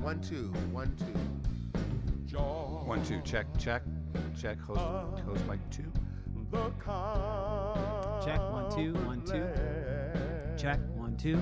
1 2 1 2. 1 2 check. Host mic 2. Check 1 2 1 2. Check 1 2.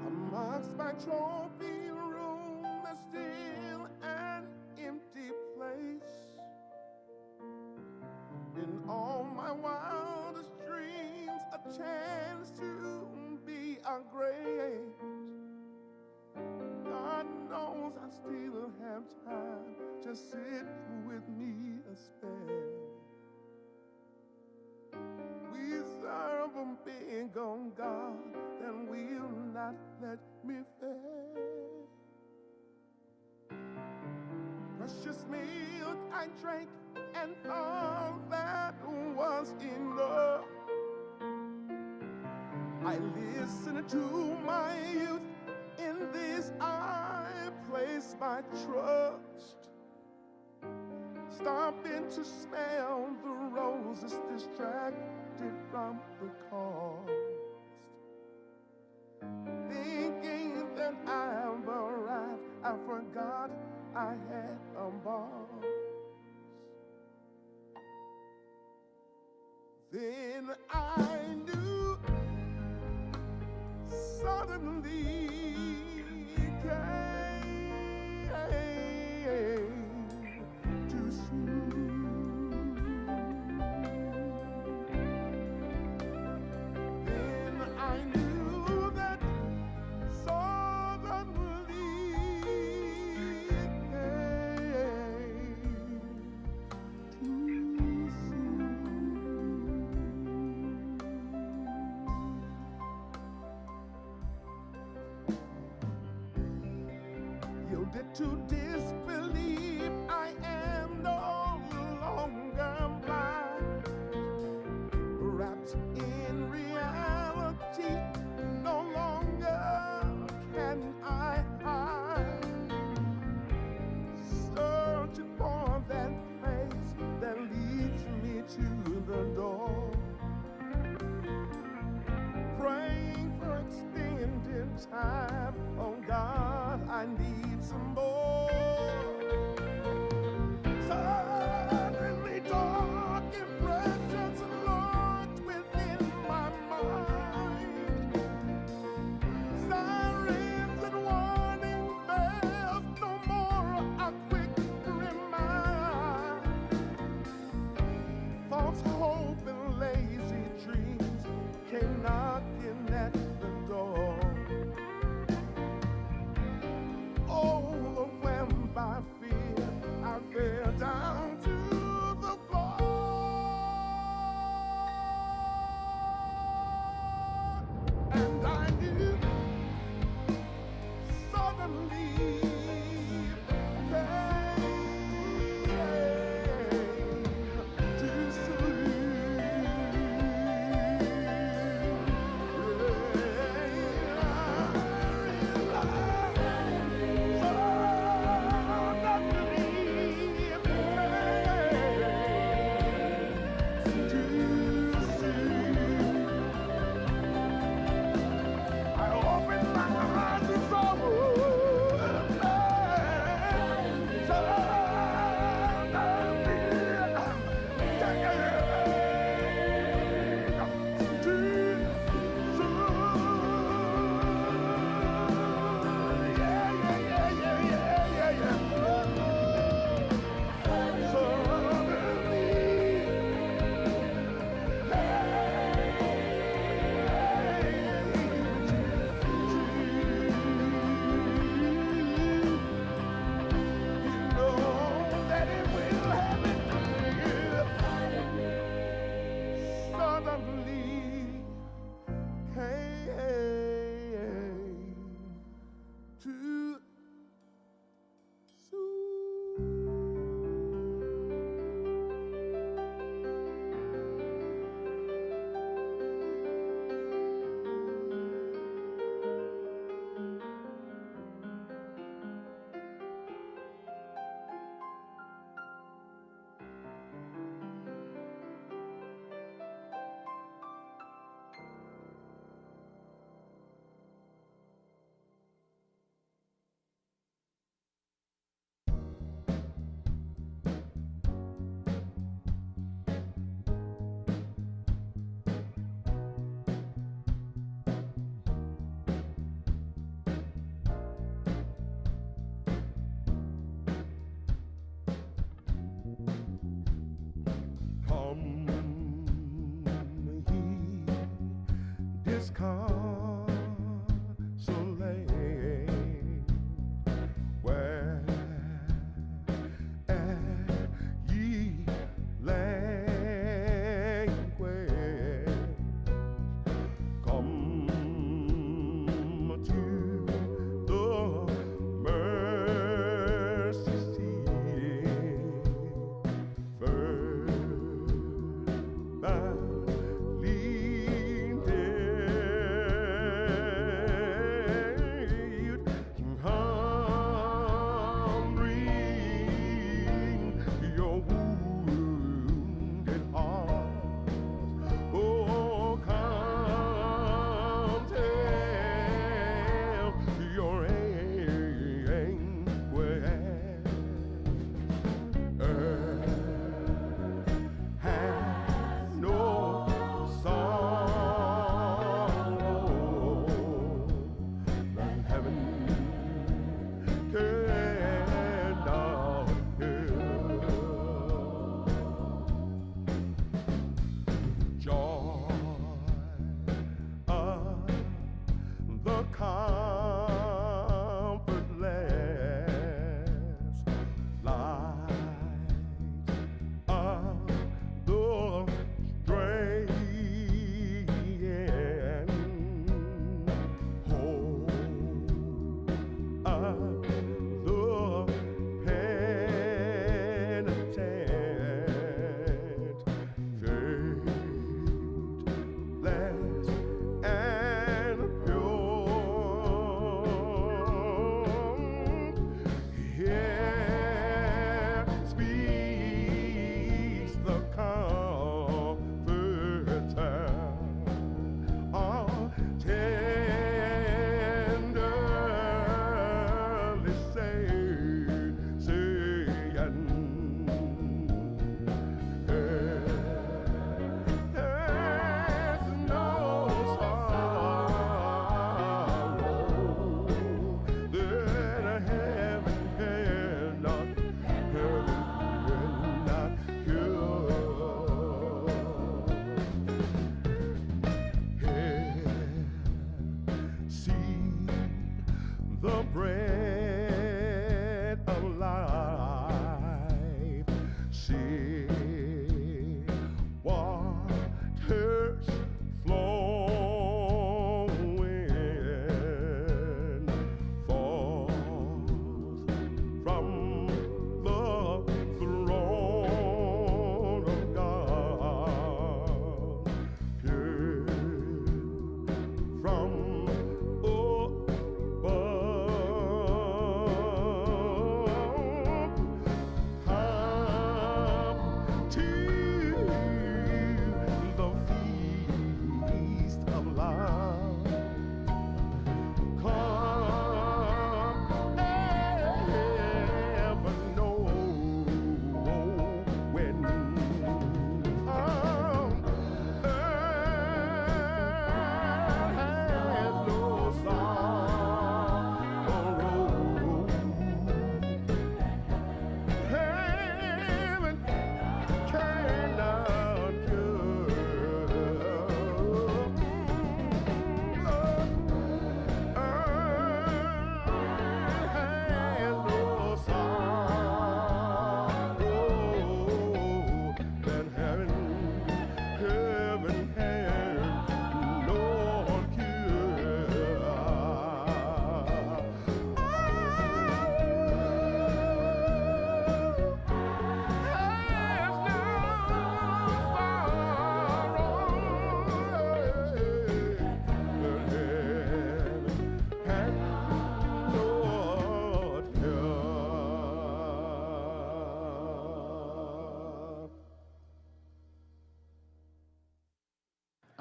Amongst my trophy room, there's still an empty place. In all my wildest dreams, a chance to be a great. God knows I still have time. Just sit with me a spell. We serve a big on God that will not let me fail. Precious milk I drank and all that was enough. I listened to my youth, in this I place my trust. Stopping to smell the roses, distracted from the cost. Thinking that I've arrived, I forgot I had a boss. Then I knew, suddenly came too soon. to disbelieve. I am no longer blind, wrapped in reality. No longer can I hide, searching for that place that leads me to the door, praying for extended time. Oh God, I need some more. Suddenly dark impressions lurked within my mind. Sirens and warning bells, no more a quick remind. False hope and lazy dreams came knocking at the door. Overwhelmed by fear, I fell down to the floor. And I knew suddenly came too soon.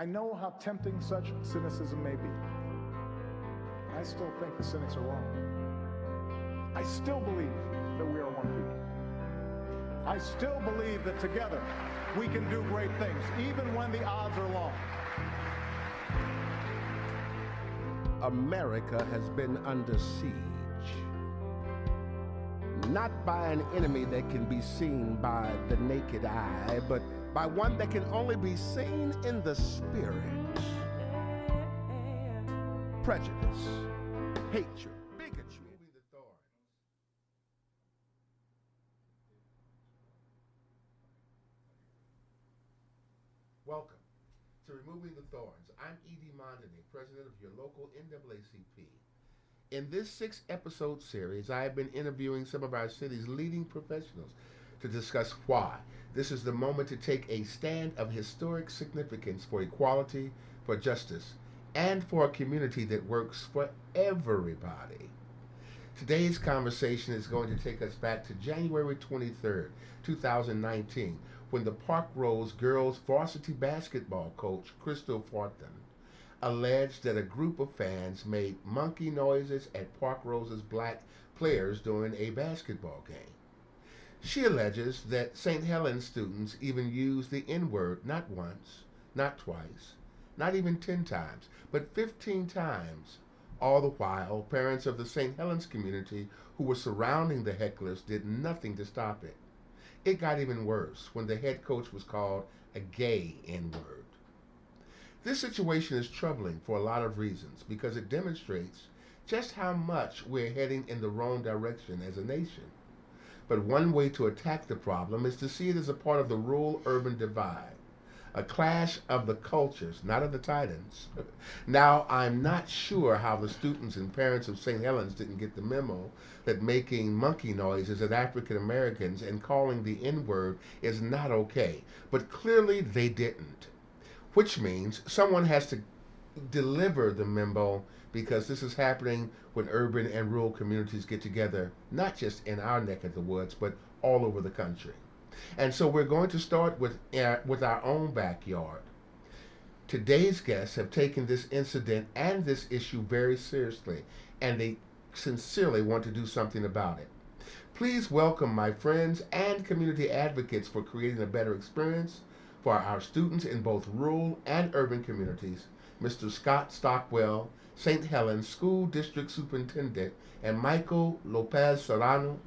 I know how tempting such cynicism may be. I still think the cynics are wrong. I still believe that we are one people. I still believe that together we can do great things, even when the odds are long. America has been under siege. Not by an enemy that can be seen by the naked eye, but by one that can only be seen in the spirit. Prejudice, hatred, bigotry. Removing the Thorns. Welcome to Removing the Thorns. I'm Mondaine, president of your local NAACP. In this 6-episode series, I have been interviewing some of our city's leading professionals to discuss why this is the moment to take a stand of historic significance for equality, for justice, and for a community that works for everybody. Today's conversation is going to take us back to January 23rd, 2019, when the Park Rose girls varsity basketball coach, Crystal Fortin, alleged that a group of fans made monkey noises at Park Rose's black players during a basketball game. She alleges that St. Helens students even used the N-word not once, not twice, not even 10 times, but 15 times. All the while, parents of the St. Helens community who were surrounding the hecklers did nothing to stop it. It got even worse when the head coach was called a gay N-word. This situation is troubling for a lot of reasons because it demonstrates just how much we're heading in the wrong direction as a nation. But one way to attack the problem is to see it as a part of the rural-urban divide, a clash of the cultures, not of the titans. Now, I'm not sure how the students and parents of St. Helens didn't get the memo that making monkey noises at African Americans and calling the N-word is not okay, but clearly they didn't. Which means someone has to deliver the memo because this is happening when urban and rural communities get together, not just in our neck of the woods, but all over the country. And so we're going to start with our own backyard. Today's guests have taken this incident and this issue very seriously, and they sincerely want to do something about it. Please welcome my friends and community advocates for creating a better experience for our students in both rural and urban communities, Mr. Scott Stockwell, St. Helens School District Superintendent, and Michael Lopez Serrano,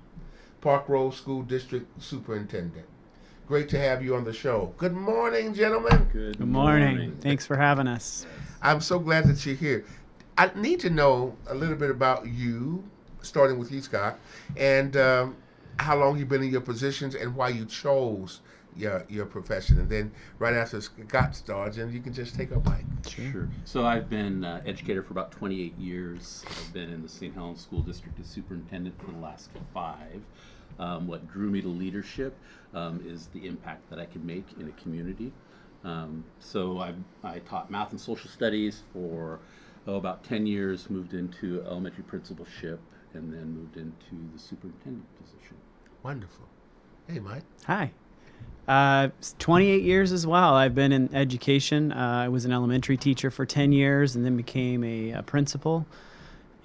Park Rose School District Superintendent. Great to have you on the show. Good morning, gentlemen. Good morning. Thanks for having us. I'm so glad that you're here. I need to know a little bit about you, starting with you, Scott, and how long you've been in your positions and why you chose your profession. And then right after Scott starts, and you can just take a mic. Sure. So I've been educator for about 28 years. I've been in the St. Helens School District as superintendent for the last 5. What drew me to leadership is the impact that I can make in a community. So I taught math and social studies for about 10 years, moved into elementary principalship, and then moved into the superintendent position. Wonderful. Hey, Mike. Hi. 28 years as well. I've been in education. I was an elementary teacher for 10 years and then became a principal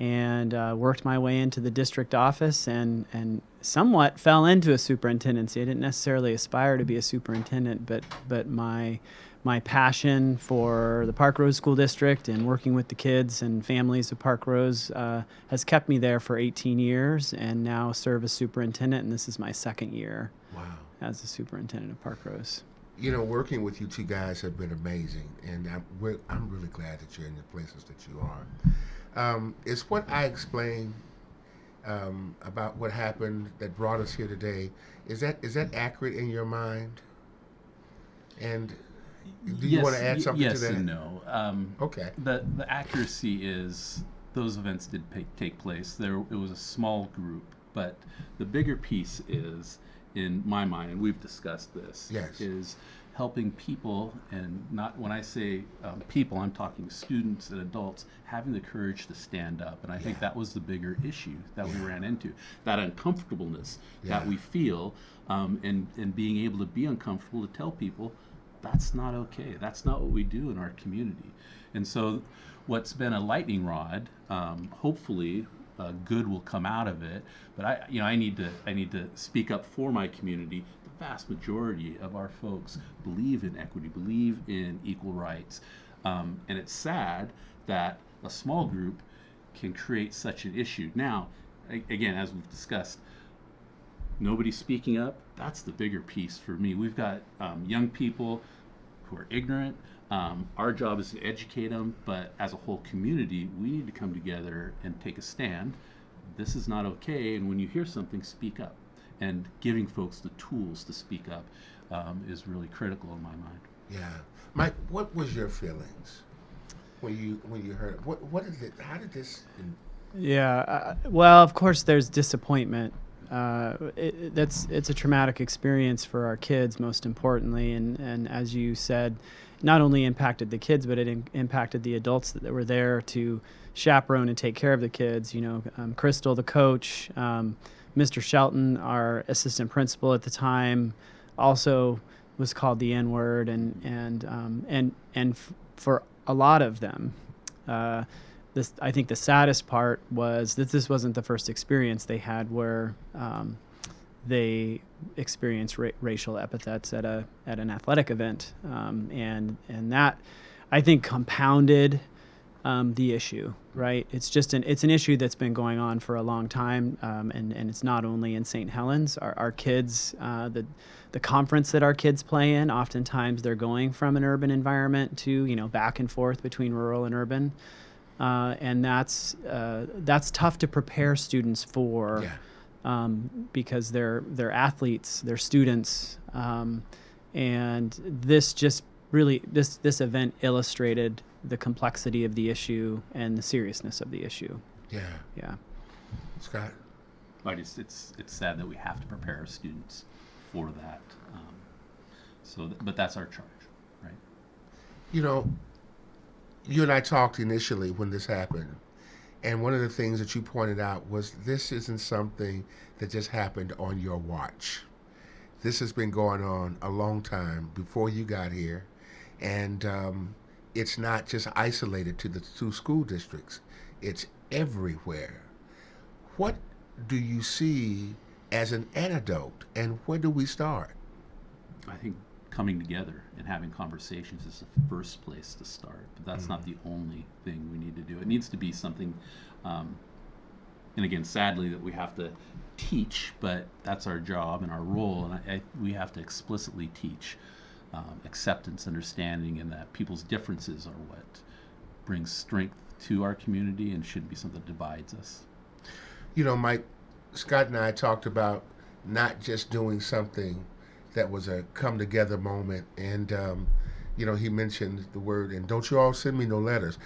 and worked my way into the district office and somewhat fell into a superintendency. I didn't necessarily aspire to be a superintendent, but my passion for the Park Rose School District and working with the kids and families of Park Rose has kept me there for 18 years and now serve as superintendent, and this is my 2nd year. Wow. As the superintendent of Park Rose. You know, working with you two guys have been amazing, and I'm really glad that you're in the places that you are. Is what I explained about what happened that brought us here today, is that accurate in your mind? And do you want to add something to that? Yes and no. Okay. The accuracy is those events did take place. It was a small group, but the bigger piece is, in my mind, and we've discussed this, yes, is helping people, and not when I say people, I'm talking students and adults, having the courage to stand up. And I think that was the bigger issue that we ran into, that uncomfortableness that we feel, and being able to be uncomfortable to tell people, That's not okay. That's not what we do in our community. And so what's been a lightning rod, hopefully good will come out of it. But I need to speak up for my community. The vast majority of our folks believe in equity, believe in equal rights. And it's sad that a small group can create such an issue. Now, again, as we've discussed, nobody's speaking up. That's the bigger piece for me. We've got young people who are ignorant. Our job is to educate them, but as a whole community, we need to come together and take a stand. This is not okay, and when you hear something, speak up. And giving folks the tools to speak up is really critical in my mind. Yeah. Mike, what was your feelings when you heard it? What is it? How did this? Yeah. Well, of course, there's disappointment. It's a traumatic experience for our kids, most importantly, and as you said, not only impacted the kids, but it impacted the adults that were there to chaperone and take care of the kids. Crystal, the coach, Mr. Shelton, our assistant principal at the time, also was called the N-word, and for a lot of them, I think the saddest part was that this wasn't the first experience they had where they experienced racial epithets at an athletic event, and that I think compounded the issue. Right? It's an issue that's been going on for a long time, and it's not only in St. Helens. Our kids, the conference that our kids play in, oftentimes they're going from an urban environment to back and forth between rural and urban. And that's tough to prepare students for, because they're athletes, they're students, and this just really this event illustrated the complexity of the issue and the seriousness of the issue. Yeah. Scott? It's sad that we have to prepare our students for that. But that's our charge, right? You and I talked initially when this happened, and one of the things that you pointed out was this isn't something that just happened on your watch. This has been going on a long time before you got here, and it's not just isolated to the two school districts. It's everywhere. What do you see as an antidote, and where do we start? I think coming together and having conversations is the first place to start, but that's not the only thing we need to do. It needs to be something, and again, sadly, that we have to teach, but that's our job and our role, and we have to explicitly teach acceptance, understanding, and that people's differences are what brings strength to our community and shouldn't be something that divides us. Mike, Scott and I talked about not just doing something that was a come-together moment, and he mentioned the word, and don't you all send me no letters.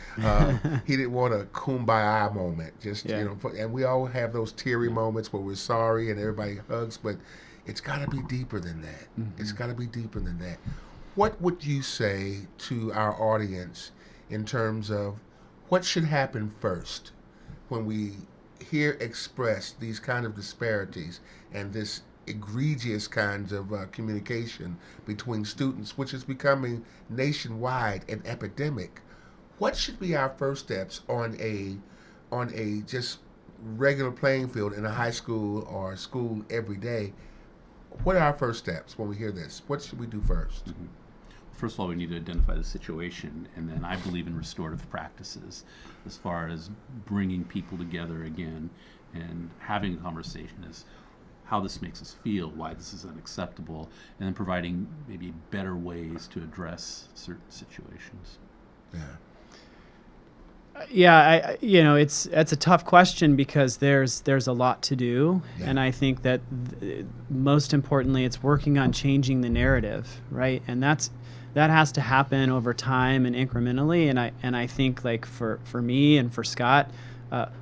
He didn't want a kumbaya moment, and we all have those teary moments where we're sorry and everybody hugs, but it's got to be deeper than that. It's got to be deeper than that. What would you say to our audience in terms of what should happen first when we hear expressed these kind of disparities and this egregious kinds of communication between students, which is becoming nationwide an epidemic? What should be our first steps on a just regular playing field in a high school or school every day? What are our first steps when we hear this? What should we do first? First of all, we need to identify the situation, and then I believe in restorative practices as far as bringing people together again and having a conversation as how this makes us feel, why this is unacceptable, and then providing maybe better ways to address certain situations. Yeah, it's a tough question because there's a lot to do, and I think that most importantly, it's working on changing the narrative, right? And that has to happen over time and incrementally. And I think like for me and for Scott,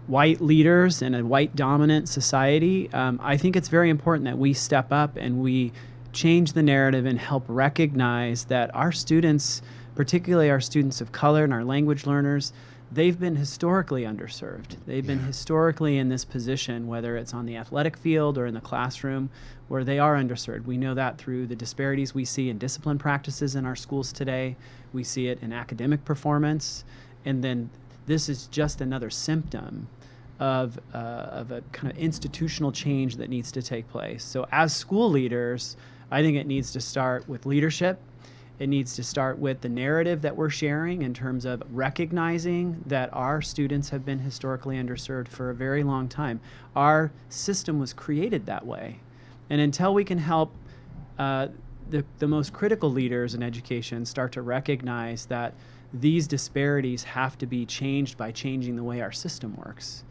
white leaders in a white dominant society, I think it's very important that we step up and we change the narrative and help recognize that our students, particularly our students of color and our language learners, they've been historically underserved. They've been historically in this position, whether it's on the athletic field or in the classroom, where they are underserved. We know that through the disparities we see in discipline practices in our schools today. We see it in academic performance. And then this is just another symptom of a kind of institutional change that needs to take place. So as school leaders, I think it needs to start with leadership. It needs to start with the narrative that we're sharing in terms of recognizing that our students have been historically underserved for a very long time. Our system was created that way. And until we can help the most critical leaders in education start to recognize that these disparities have to be changed by changing the way our system works.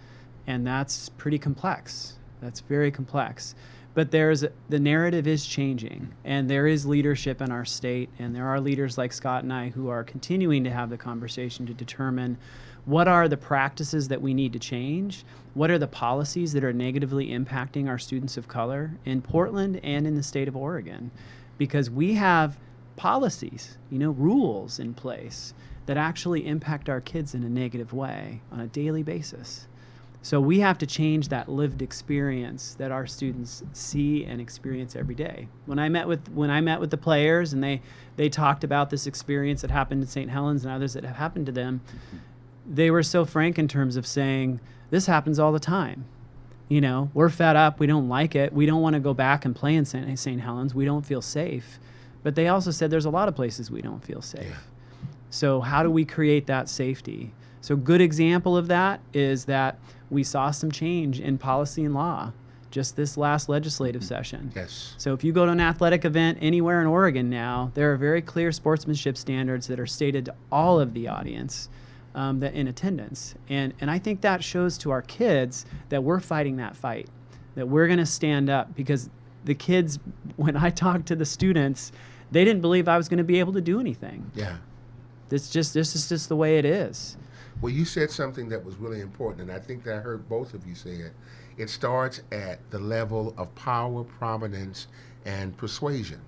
And that's pretty complex. That's very complex. But the narrative is changing, and there is leadership in our state, and there are leaders like Scott and I who are continuing to have the conversation to determine what are the practices that we need to change, what are the policies that are negatively impacting our students of color in Portland and in the state of Oregon, because we have policies, rules in place that actually impact our kids in a negative way on a daily basis. So we have to change that lived experience that our students see and experience every day. When I met with the players and they talked about this experience that happened in St. Helens and others that have happened to them, they were so frank in terms of saying, this happens all the time. We're fed up, we don't like it, we don't want to go back and play in St. Helens, we don't feel safe. But they also said there's a lot of places we don't feel safe. Yeah. So how do we create that safety? So a good example of that is that we saw some change in policy and law just this last legislative session. Yes. So if you go to an athletic event anywhere in Oregon now, there are very clear sportsmanship standards that are stated to all of the audience that in attendance. And I think that shows to our kids that we're fighting that fight, that we're going to stand up, because the kids, when I talked to the students, they didn't believe I was going to be able to do anything. Yeah. This is just the way it is. Well, you said something that was really important, and I think that I heard both of you say it. It starts at the level of power, prominence, and persuasion.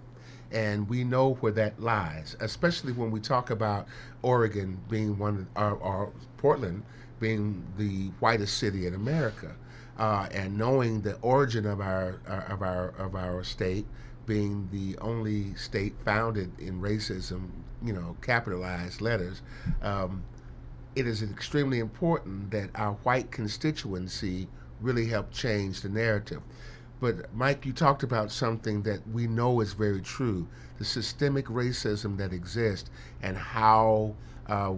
And we know where that lies, especially when we talk about Oregon being or Portland being the whitest city in America, and knowing the origin of our state being the only state founded in racism, capitalized letters. It is extremely important that our white constituency really help change the narrative. But Mike, you talked about something that we know is very true, the systemic racism that exists and how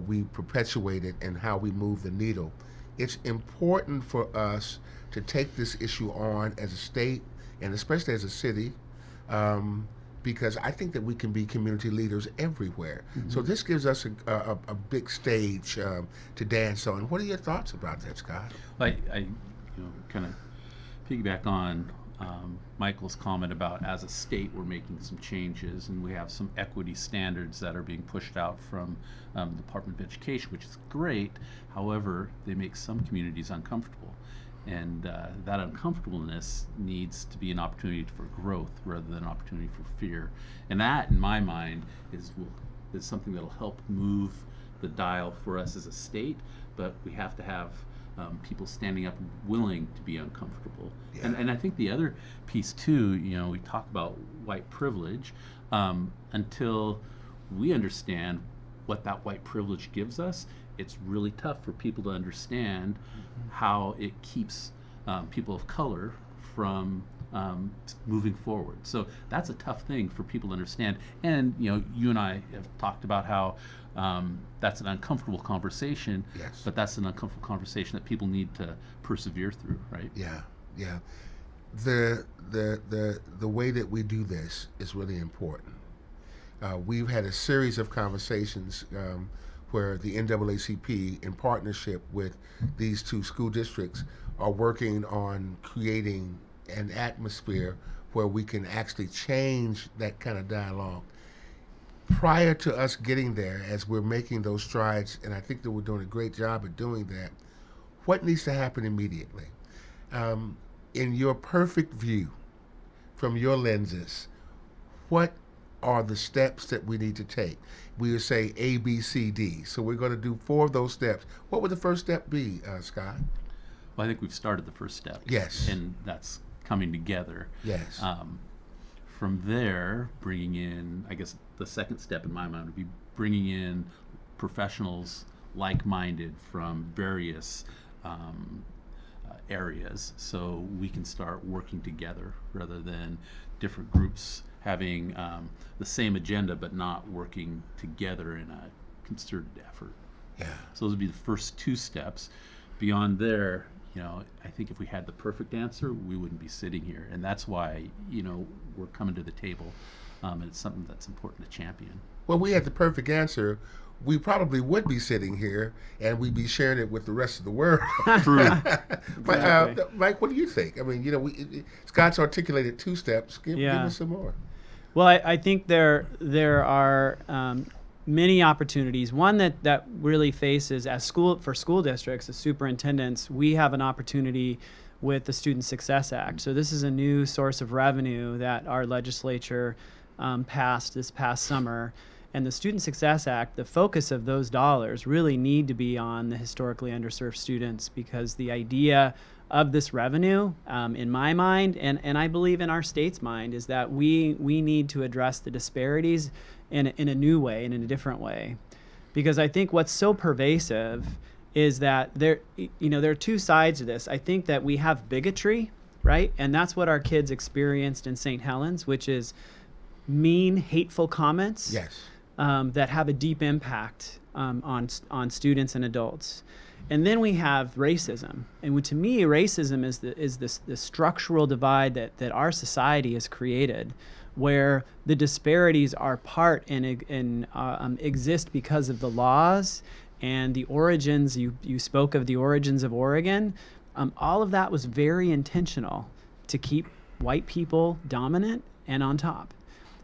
we perpetuate it and how we move the needle. It's important for us to take this issue on as a state and especially as a city, because I think that we can be community leaders everywhere. Mm-hmm. So this gives us a big stage to dance on. What are your thoughts about that, Scott? I kind of piggyback on Michael's comment about, as a state, we're making some changes, and we have some equity standards that are being pushed out from the Department of Education, which is great. However, they make some communities uncomfortable. And that uncomfortableness needs to be an opportunity for growth rather than an opportunity for fear. And that, in my mind, is something that'll help move the dial for us as a state, but we have to have people standing up and willing to be uncomfortable. Yeah. And I think the other piece too, we talk about white privilege, until we understand what that white privilege gives us, it's really tough for people to understand how it keeps people of color from moving forward. So that's a tough thing for people to understand. And you and I have talked about how that's an uncomfortable conversation. Yes. But that's an uncomfortable conversation that people need to persevere through, right? Yeah. The way that we do this is really important. We've had a series of conversations where the NAACP, in partnership with these two school districts, are working on creating an atmosphere where we can actually change that kind of dialogue. Prior to us getting there, as we're making those strides, and I think that we're doing a great job at doing that, what needs to happen immediately? In your perfect view, from your lenses, what are the steps that we need to take? We would say A, B, C, D. So we're going to do 4 of those steps. What would the first step be, Scott? Well, I think we've started the first step. Yes. And that's coming together. Yes. From there, bringing in, I guess the second step in my mind would be bringing in professionals like-minded from various areas, so we can start working together rather than different groups having the same agenda but not working together in a concerted effort. Yeah. So those would be the first 2 steps. Beyond there, I think if we had the perfect answer, we wouldn't be sitting here, and that's why we're coming to the table, and it's something that's important to champion. Well, we had the perfect answer, we probably would be sitting here and we'd be sharing it with the rest of the world. True. But, Mike, what do you think? I mean, Scott's articulated 2 steps. Give us some more. Well, I think there are many opportunities. One that really faces for school districts, as superintendents, we have an opportunity with the Student Success Act. So this is a new source of revenue that our legislature passed this past summer. And the Student Success Act, the focus of those dollars really need to be on the historically underserved students, because the idea of this revenue, in my mind, and I believe in our state's mind, is that we need to address the disparities in a new way and in a different way. Because I think what's so pervasive is that there are 2 sides to this. I think that we have bigotry, right? And that's what our kids experienced in St. Helens, which is mean, hateful comments. Yes. That have a deep impact on students and adults. And then we have racism. And to me, racism is the structural divide that our society has created, where the disparities are part and exist because of the laws and the origins. You spoke of the origins of Oregon. All of that was very intentional to keep white people dominant and on top.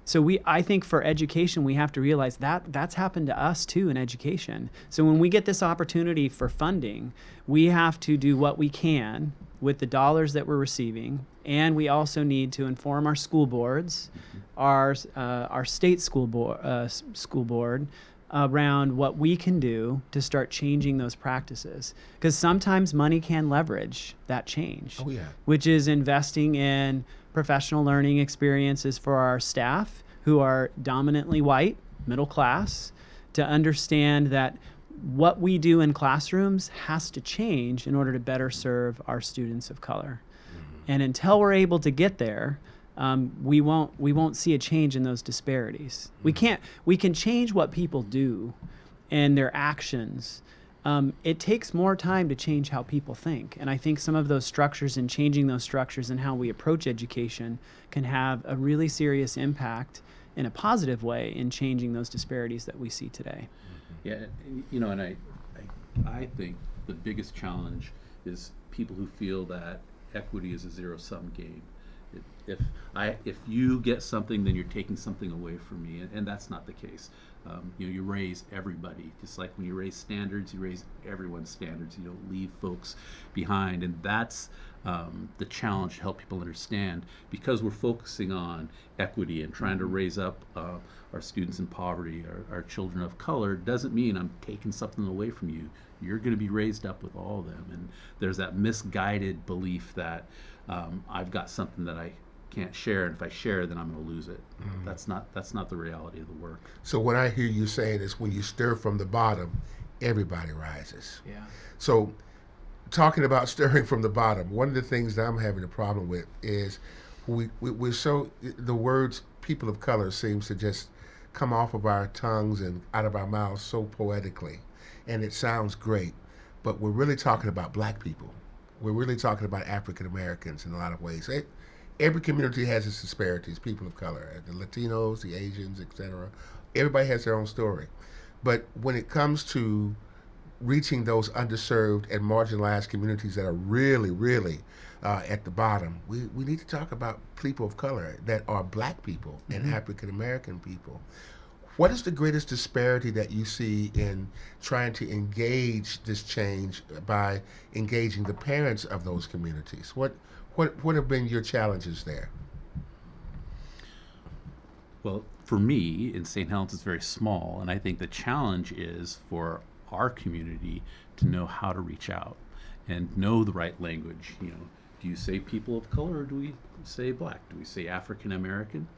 So I think for education, we have to realize that that's happened to us too in education. So when we get this opportunity for funding, we have to do what we can with the dollars that we're receiving, and we also need to inform our school boards, our state school board, around what we can do to start changing those practices. Because sometimes money can leverage that change, which is investing in professional learning experiences for our staff who are dominantly white, middle class, to understand that what we do in classrooms has to change in order to better serve our students of color. And until we're able to get there, we won't see a change in those disparities. We can change what people do and their actions. It takes more time to change how people think. And I think some of those structures and changing those structures and how we approach education can have a really serious impact in a positive way in changing those disparities that we see today. Yeah, and I think the biggest challenge is people who feel that equity is a zero-sum game. If you get something, then you're taking something away from me, and that's not the case. You raise everybody. Just like when you raise standards, you raise everyone's standards. You don't leave folks behind, and that's the challenge to help people understand. Because we're focusing on equity and trying to raise up our students in poverty, our children of color, doesn't mean I'm taking something away from you. You're going to be raised up with all of them, and there's that misguided belief that I've got something that I can't share, and if I share, then I'm going to lose it. That's not the reality of the work. So what I hear you saying is, when you stir from the bottom, everybody rises. Yeah. So, talking about stirring from the bottom, one of the things that I'm having a problem with is we're so, the words people of color seems to just come off of our tongues and out of our mouths so poetically, and it sounds great, but we're really talking about black people. We're really talking about African Americans in a lot of ways. Every community has its disparities, people of color, the Latinos, the Asians, etc. Everybody has their own story. But when it comes to reaching those underserved and marginalized communities that are really, really at the bottom, we need to talk about people of color that are black people and African American people. What is the greatest disparity that you see in trying to engage this change by engaging the parents of those communities? What have been your challenges there? Well, for me, in St. Helens, it's very small, and I think the challenge is for our community to know how to reach out and know the right language. You know, do you say people of color, or do we say black? Do we say African American?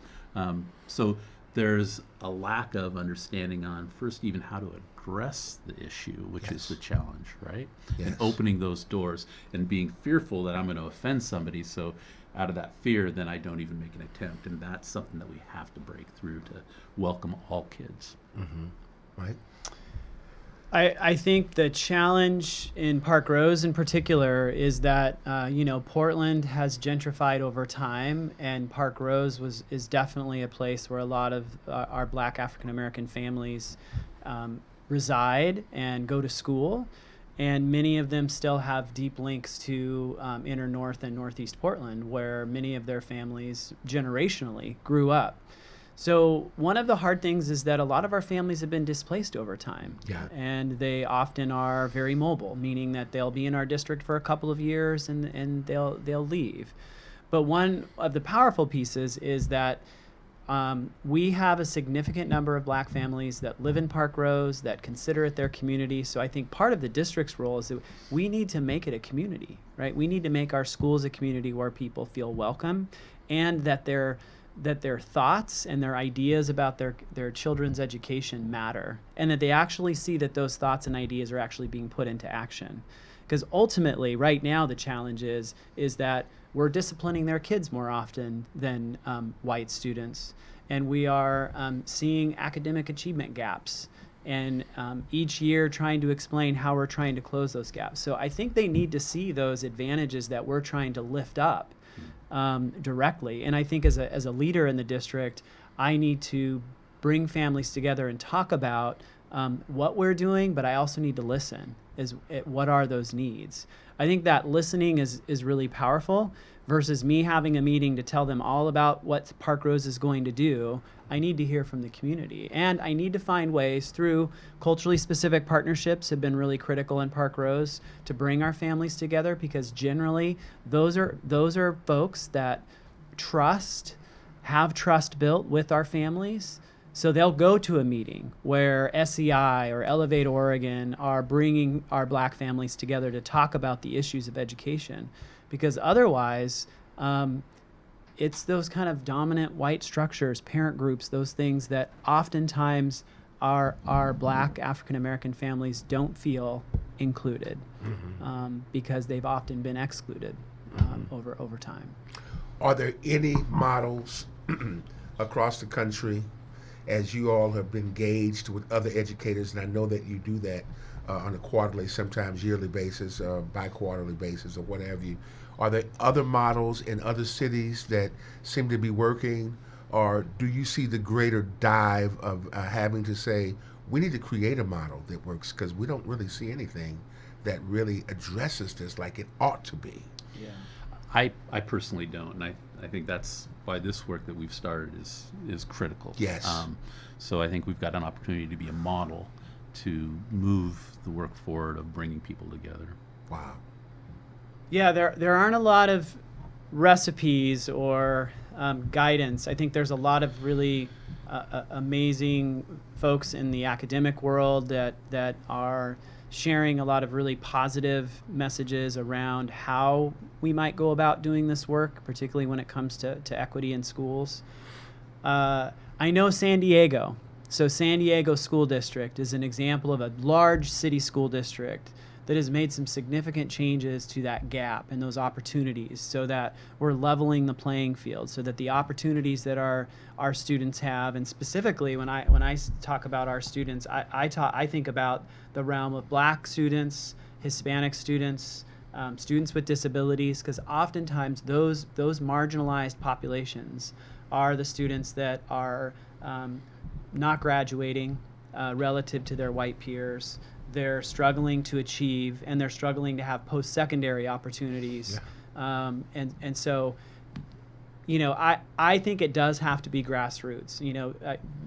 So there's a lack of understanding on first even how to address the issue, which is the challenge, right? Yes. And opening those doors and being fearful that I'm going to offend somebody. So out of that fear, then I don't even make an attempt. And that's something that we have to break through to welcome all kids. Right? I think the challenge in Park Rose in particular is that Portland has gentrified over time, and Park Rose is definitely a place where a lot of our Black African American families reside and go to school, and many of them still have deep links to inner North and Northeast Portland, where many of their families generationally grew up. So one of the hard things is that a lot of our families have been displaced over time. Yeah. And they often are very mobile, meaning that they'll be in our district for a couple of years and they'll leave. But one of the powerful pieces is that we have a significant number of Black families that live in Park Rose, that consider it their community. So I think part of the district's role is that we need to make it a community, right? We need to make our schools a community where people feel welcome, and that their thoughts and their ideas about their children's education matter, and that they actually see that those thoughts and ideas are actually being put into action. Because ultimately, right now, the challenge is that we're disciplining their kids more often than white students, and we are seeing academic achievement gaps, and each year trying to explain how we're trying to close those gaps. So I think they need to see those advantages that we're trying to lift up directly. And I think as a leader in the district, I need to bring families together and talk about what we're doing, but I also need to listen. What are those needs? I think that listening is really powerful versus me having a meeting to tell them all about what Park Rose is going to do. I need to hear from the community, and I need to find ways through culturally specific partnerships have been really critical in Park Rose to bring our families together, because generally those are folks that have trust built with our families. So they'll go to a meeting where SEI or Elevate Oregon are bringing our Black families together to talk about the issues of education, because otherwise it's those kind of dominant white structures, parent groups, those things that oftentimes our Black African American families don't feel included because they've often been excluded over time. Are there any models across the country, as you all have been engaged with other educators, and I know that you do that on a quarterly, sometimes yearly basis, bi-quarterly basis, or what have you. Are there other models in other cities that seem to be working, or do you see the greater dive of having to say, we need to create a model that works, because we don't really see anything that really addresses this like it ought to be? Yeah. I personally don't, and I think that's why this work that we've started is critical. Yes. So I think we've got an opportunity to be a model to move the work forward of bringing people together. Wow. Yeah, there aren't a lot of recipes or guidance. I think there's a lot of really amazing folks in the academic world that are sharing a lot of really positive messages around how we might go about doing this work, particularly when it comes to equity in schools. I know San Diego. So San Diego School District is an example of a large city school district that has made some significant changes to that gap and those opportunities, so that we're leveling the playing field, so that the opportunities that our students have, and specifically when I talk about our students, I think about the realm of Black students, Hispanic students, students with disabilities, because oftentimes those marginalized populations are the students that are not graduating relative to their white peers. They're struggling to achieve, and they're struggling to have post-secondary opportunities. Yeah. And so I think it does have to be grassroots.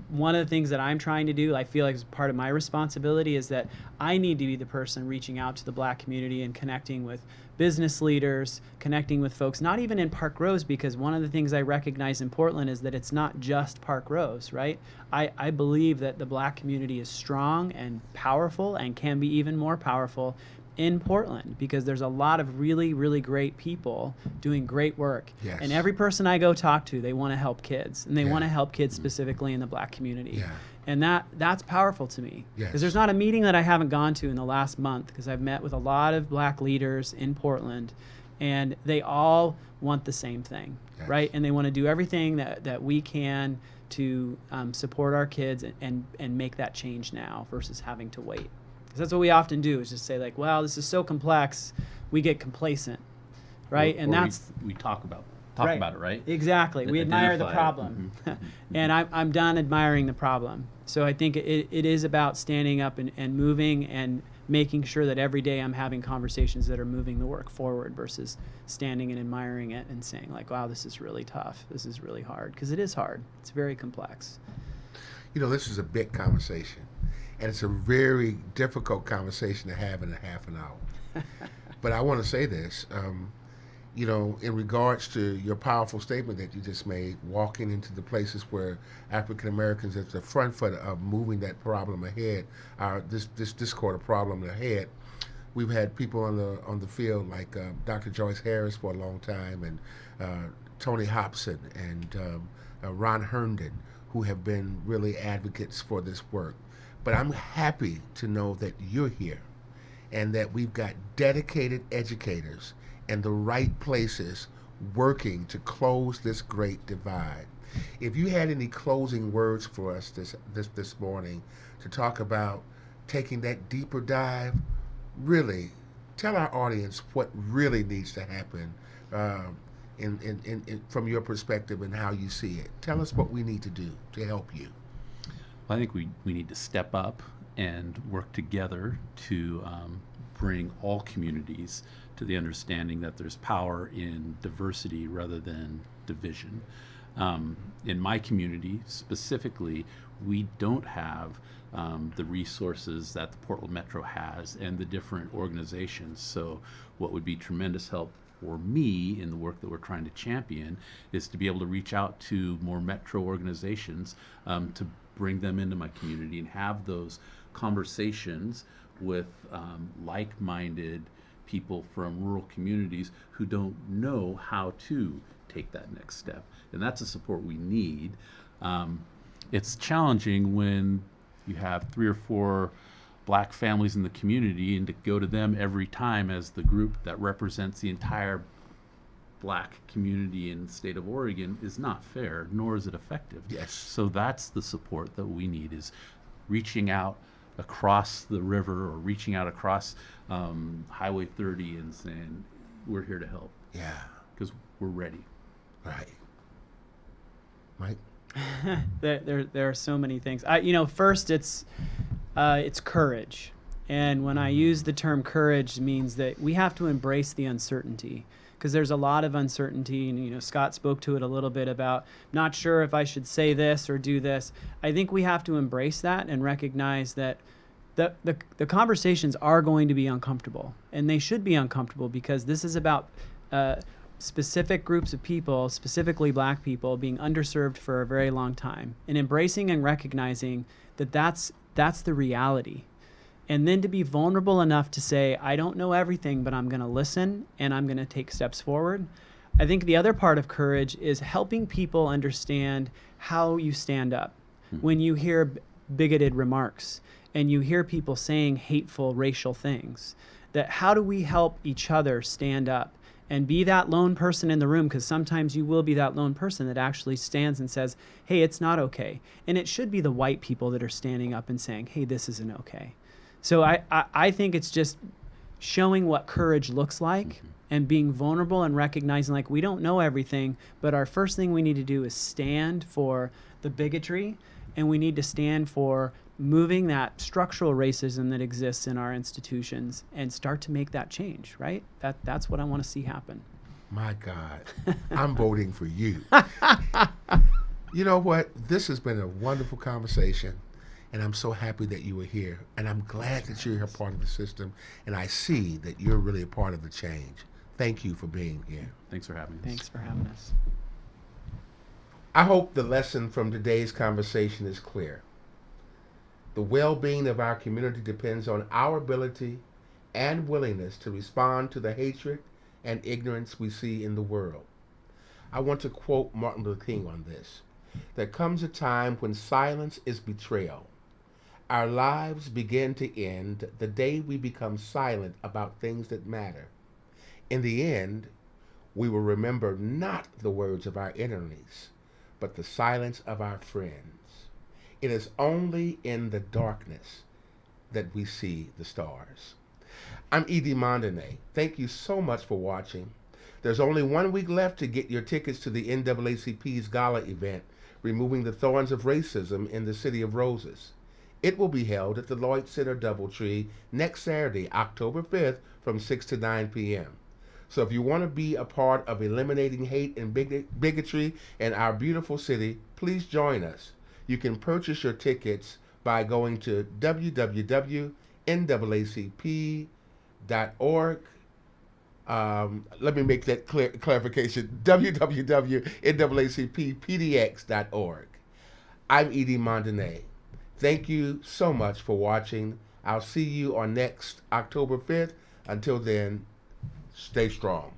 One of the things that I'm trying to do, I feel like is part of my responsibility, is that I need to be the person reaching out to the Black community and connecting with business leaders, connecting with folks, not even in Park Rose, because one of the things I recognize in Portland is that it's not just Park Rose, right? I believe that the Black community is strong and powerful and can be even more powerful in Portland, because there's a lot of really, really great people doing great work. Yes. And every person I go talk to, they want to help kids, and they Yeah. want to help kids specifically in the Black community. Yeah. And that's powerful to me. Yes. Because there's not a meeting that I haven't gone to in the last month, because I've met with a lot of Black leaders in Portland, and they all want the same thing, Yes. right? And they want to do everything that we can to support our kids and make that change now versus having to wait. Because that's what we often do, is just say like, well, this is so complex, we get complacent, right? Or And that's we talk about right. it, right? Exactly. We admire the Identify it. problem. Mhm. And I'm done admiring the problem. So I think it is about standing up and moving and making sure that every day I'm having conversations that are moving the work forward versus standing and admiring it and saying like, wow, this is really tough. This is really hard. Because it is hard. It's very complex. This is a big conversation, and it's a very difficult conversation to have in a half an hour. But I want to say this, in regards to your powerful statement that you just made, walking into the places where African Americans is at the front foot of moving that problem ahead, this discord of problem ahead. We've had people on the field like Dr. Joyce Harris for a long time, and Tony Hobson and Ron Herndon, who have been really advocates for this work. But I'm happy to know that you're here and that we've got dedicated educators in the right places working to close this great divide. If you had any closing words for us this morning to talk about taking that deeper dive, really tell our audience what really needs to happen from your perspective and how you see it. Tell us what we need to do to help you. I think we need to step up and work together to bring all communities to the understanding that there's power in diversity rather than division. In my community specifically, we don't have the resources that the Portland Metro has and the different organizations. So what would be tremendous help for me in the work that we're trying to champion is to be able to reach out to more Metro organizations to bring them into my community and have those conversations with like-minded people from rural communities who don't know how to take that next step. And that's the support we need. It's challenging when you have 3 or 4 Black families in the community, and to go to them every time as the group that represents the entire Black community in the state of Oregon is not fair, nor is it effective. Yes. So that's the support that we need, is reaching out across the river or reaching out across Highway 30 and saying, we're here to help. Yeah. Because we're ready. Right. Mike? There are so many things. First it's courage. And when I use the term courage, it means that we have to embrace the uncertainty, because there's a lot of uncertainty. And, Scott spoke to it a little bit about not sure if I should say this or do this. I think we have to embrace that and recognize that the conversations are going to be uncomfortable, and they should be uncomfortable, because this is about specific groups of people, specifically Black people, being underserved for a very long time, and embracing and recognizing that that's the reality. And then to be vulnerable enough to say, I don't know everything, but I'm going to listen and I'm going to take steps forward. I think the other part of courage is helping people understand how you stand up. When you hear bigoted remarks and you hear people saying hateful racial things, that how do we help each other stand up and be that lone person in the room? Because sometimes you will be that lone person that actually stands and says, hey, it's not okay. And it should be the white people that are standing up and saying, hey, this isn't okay. So I think it's just showing what courage looks like and being vulnerable and recognizing like we don't know everything, but our first thing we need to do is stand for the bigotry, and we need to stand for moving that structural racism that exists in our institutions and start to make that change, right? That's what I want to see happen. My God, I'm voting for you. You know what? This has been a wonderful conversation, and I'm so happy that you were here. And I'm glad that you're a part of the system, and I see that you're really a part of the change. Thank you for being here. Thanks for having us. Thanks for having us. I hope the lesson from today's conversation is clear. The well-being of our community depends on our ability and willingness to respond to the hatred and ignorance we see in the world. I want to quote Martin Luther King on this. There comes a time when silence is betrayal. Our lives begin to end the day we become silent about things that matter. In the end, we will remember not the words of our enemies, but the silence of our friends. It is only in the darkness that we see the stars. I'm Ed Mondaine. Thank you so much for watching. There's only 1 week left to get your tickets to the NAACP's gala event, Removing the Thorns of Racism in the City of Roses. It will be held at the Lloyd Center Doubletree next Saturday, October 5th from 6 to 9 p.m. So if you want to be a part of eliminating hate and bigotry in our beautiful city, please join us. You can purchase your tickets by going to www.naacp.org. Let me make that clarification, www.naacppdx.org. I'm Ed Mondaine. Thank you so much for watching. I'll see you on next October 5th. Until then, stay strong.